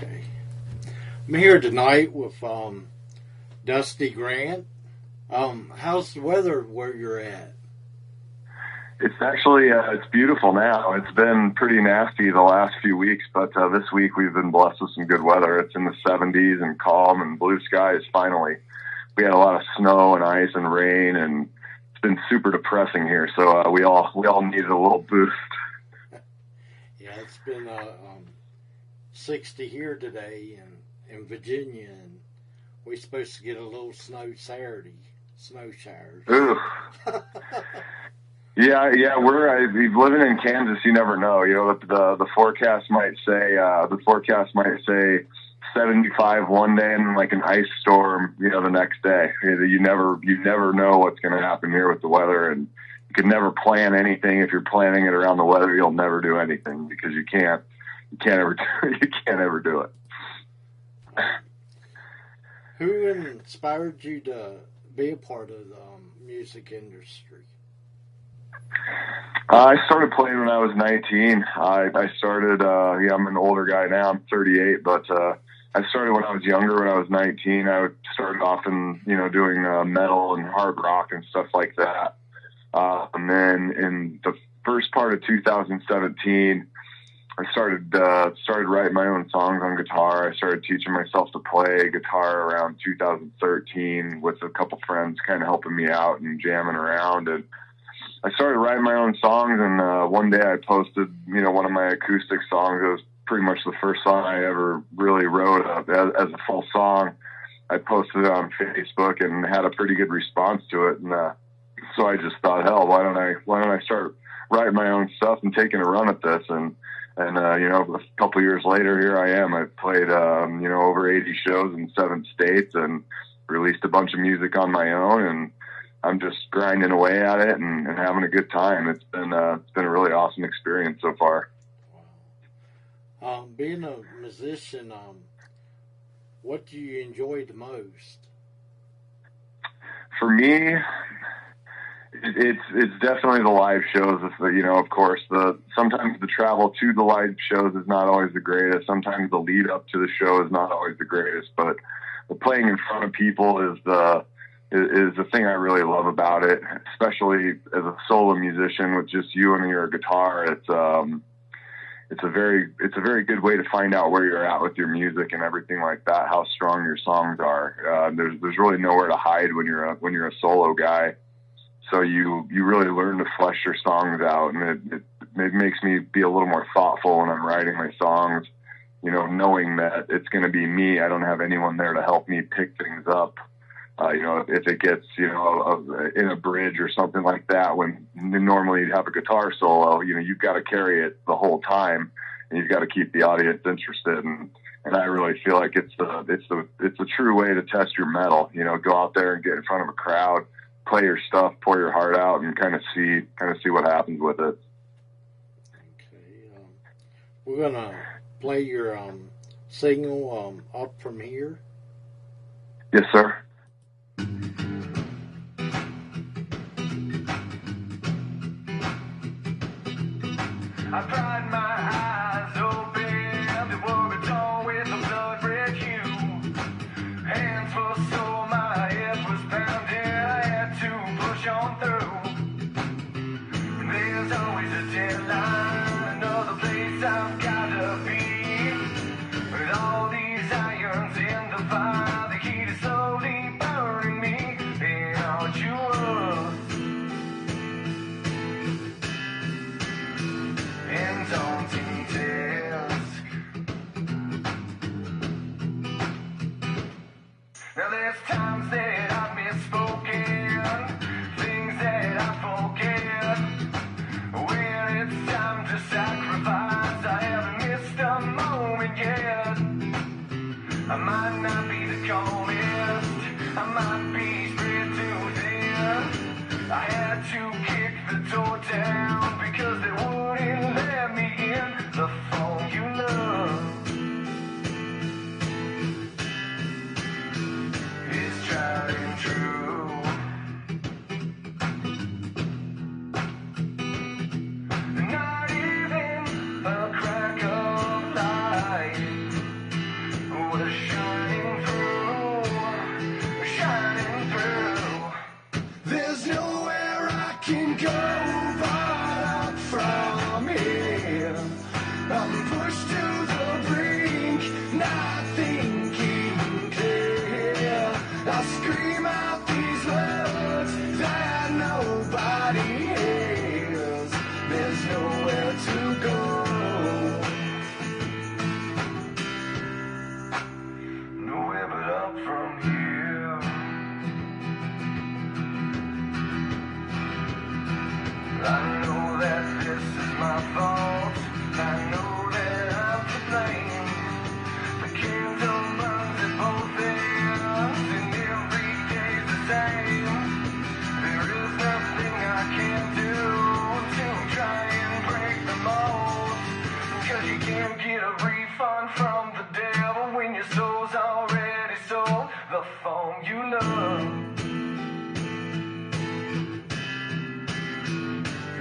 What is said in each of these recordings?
Okay. I'm here tonight with Dusty Grant. How's the weather where you're at? It's actually it's beautiful now. It's been pretty nasty the last few weeks, but this week we've been blessed with some good weather. It's in the 70s and calm and blue skies. Finally, we had a lot of snow and ice and rain, and it's been super depressing here. So we all needed a little boost. Yeah, it's been 60 here today in Virginia, and we're supposed to get a little snow Saturday, snow showers. Ooh. Yeah. We've living in Kansas. You never know. You know, the forecast might say 75 one day and like an ice storm, you know, the next day. You never know what's going to happen here with the weather, and you can never plan anything. If you're planning it around the weather, you'll never do anything because you can't ever do it. Who inspired you to be a part of the music industry? I started playing when I was 19. I started, I'm an older guy now. I'm 38, but I started when I was younger. When I was 19, I started off in, doing metal and hard rock and stuff like that. And then in the first part of 2017, I started writing my own songs on guitar. I started teaching myself to play guitar around 2013 with a couple friends kind of helping me out and jamming around. And I started writing my own songs, and one day I posted, one of my acoustic songs. It was pretty much the first song I ever really wrote as a full song. I posted it on Facebook and had a pretty good response to it. And so I just thought, hell, why don't I start writing my own stuff and taking a run at this? And a couple of years later, here I am. I've played, over 80 shows in 7 states and released a bunch of music on my own, and I'm just grinding away at it and having a good time. It's been a really awesome experience so far. Wow. Being a musician, what do you enjoy the most? For me, it's definitely the live shows. Of course, sometimes the travel to the live shows is not always the greatest. Sometimes the lead up to the show is not always the greatest, but the playing in front of people is the thing I really love about it, especially as a solo musician with just you and your guitar. It's a very good way to find out where you're at with your music and everything like that, how strong your songs are. There's really nowhere to hide when you're a solo guy. So you really learn to flesh your songs out, and it makes me be a little more thoughtful when I'm writing my songs, knowing that it's going to be me. I don't have anyone there to help me pick things up. If it gets, in a bridge or something like that, when normally you'd have a guitar solo, you've got to carry it the whole time, and you've got to keep the audience interested. And I really feel like it's a true way to test your metal. Go out there and get in front of a crowd, play your stuff, pour your heart out, and kind of see what happens with it. Okay, we're gonna play your single "Up From Here." Yes, sir. I pried my eyes open, the world's always a blood red hue. Hands full sore, my head was pounding, I had to push on through. There's always a deadline, another place I've gotta be. With all these irons in the fire, the heat is slowly burning me. And aren't you up? And daunting task. Now there's times that I've misspoken, things that I forget. When it's time to sacrifice, I haven't missed a moment yet. I might not be the calmest, I might be spread too thin. I had to kick the door down because they wouldn't let me in. The phone you love is tried and true. Not even a crack of light to the brink, not thinking clear. I scream out these words that nobody hears. There's nowhere to go. Nowhere but up from here. I know that this is my fault. I know that I'm to blame. The kingdom burns at both ends, and every day's the same. There is nothing I can do to try and break the mold, 'cause you can't get a refund from the devil when your soul's already sold. The phone you love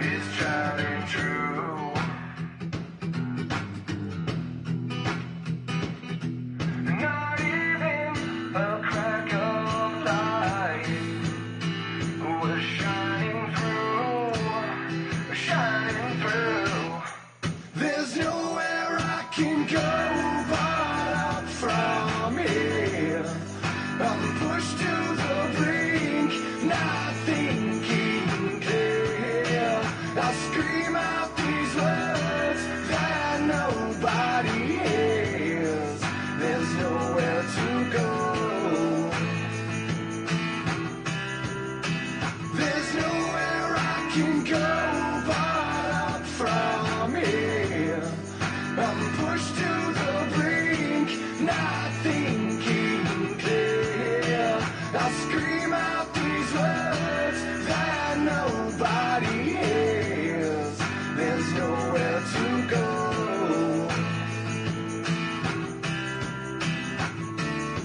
is tried and true. Not even a crack of light was shining through. There's nowhere I can go but up from here. I'm pushed to the brink, not thinking clear. I scream out these words that nobody hears. There's nowhere to go. There's nowhere I can go but up from here. I'm pushed to the brink, not thinking clear. I scream out these words that nobody hears. There's nowhere to go.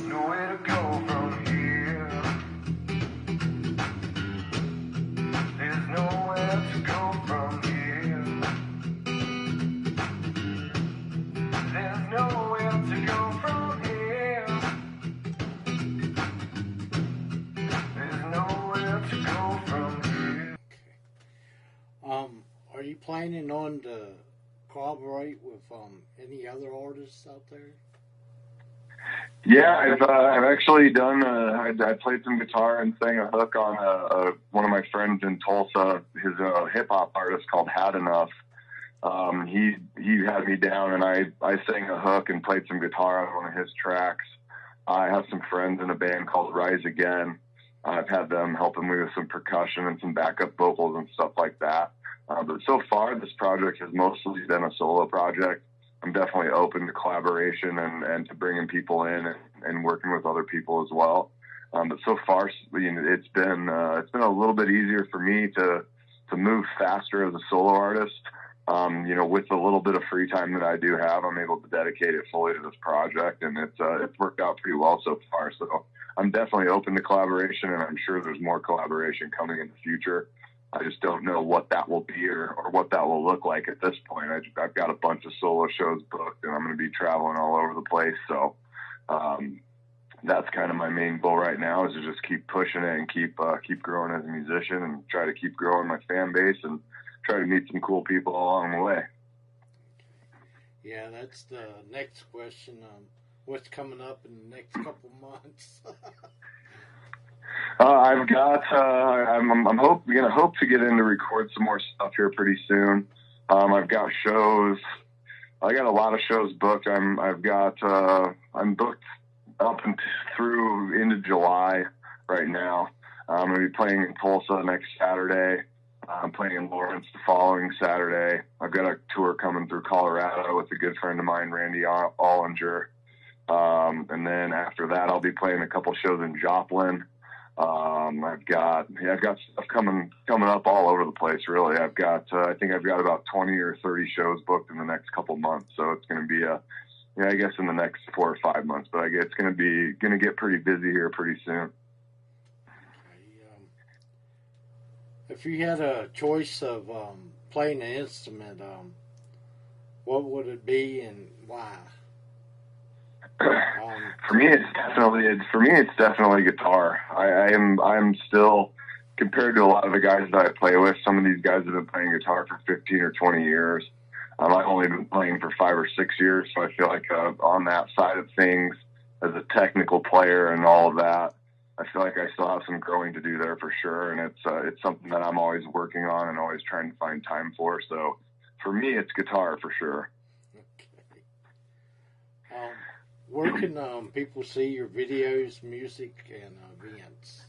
Nowhere to go from here. There's nowhere to go from here. There's nowhere to go from here. There's nowhere to go from here. Are you planning on to collaborate with any other artists out there? Yeah, I've actually done. I played some guitar and sang a hook on one of my friends in Tulsa. His hip hop artist called Had Enough. He had me down, and I sang a hook and played some guitar on one of his tracks. I have some friends in a band called Rise Again. I've had them helping me with some percussion and some backup vocals and stuff like that. But so far, this project has mostly been a solo project. I'm definitely open to collaboration and to bringing people in and working with other people as well. But so far, it's been a little bit easier for me to move faster as a solo artist. With the little bit of free time that I do have, I'm able to dedicate it fully to this project, and it's worked out pretty well so far. So I'm definitely open to collaboration, and I'm sure there's more collaboration coming in the future. I just don't know what that will be or what that will look like at this point. I've got a bunch of solo shows booked, and I'm going to be traveling all over the place. So that's kind of my main goal right now, is to just keep pushing it and keep growing as a musician and try to keep growing my fan base and try to meet some cool people along the way. Yeah, that's the next question. What's coming up in the next couple months? I've got. I'm gonna hope to get in to record some more stuff here pretty soon. I've got shows. I got a lot of shows booked. I'm booked up and through into July right now. I'm gonna be playing in Tulsa next Saturday. I'm playing in Lawrence the following Saturday. I've got a tour coming through Colorado with a good friend of mine, Randy Ollinger. And then after that, I'll be playing a couple shows in Joplin. I've got stuff coming up all over the place, really. I think I've got about 20 or 30 shows booked in the next couple months. So it's going to be I guess in the next 4 or 5 months, but I guess it's going to get pretty busy here pretty soon. If you had a choice of playing an instrument, what would it be and why? For me, it's definitely guitar. I'm still, compared to a lot of the guys that I play with, some of these guys have been playing guitar for 15 or 20 years. I've only been playing for 5 or 6 years, so I feel like on that side of things, as a technical player and all of that, I feel like I still have some growing to do there for sure, and it's something that I'm always working on and always trying to find time for. So for me, it's guitar for sure. Okay. Where can people see your videos, music, and events?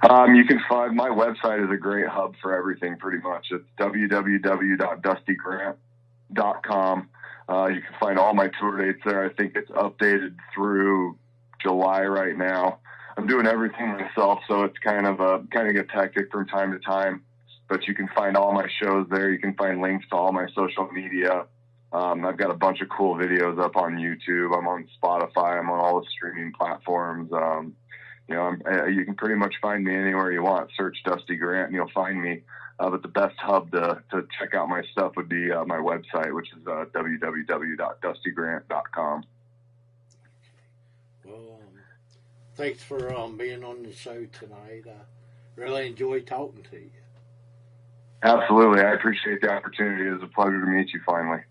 You can find my website is a great hub for everything pretty much. It's www.dustygrant.com. You can find all my tour dates there. I think it's updated through July right now. I'm doing everything myself, so it's kind of gets hectic from time to time. But you can find all my shows there. You can find links to all my social media. I've got a bunch of cool videos up on YouTube. I'm on Spotify. I'm on all the streaming platforms. You can pretty much find me anywhere you want. Search Dusty Grant and you'll find me. But the best hub to check out my stuff would be my website, which is www.dustygrant.com. Well, thanks for being on the show tonight. I really enjoyed talking to you. Absolutely. I appreciate the opportunity. It was a pleasure to meet you finally.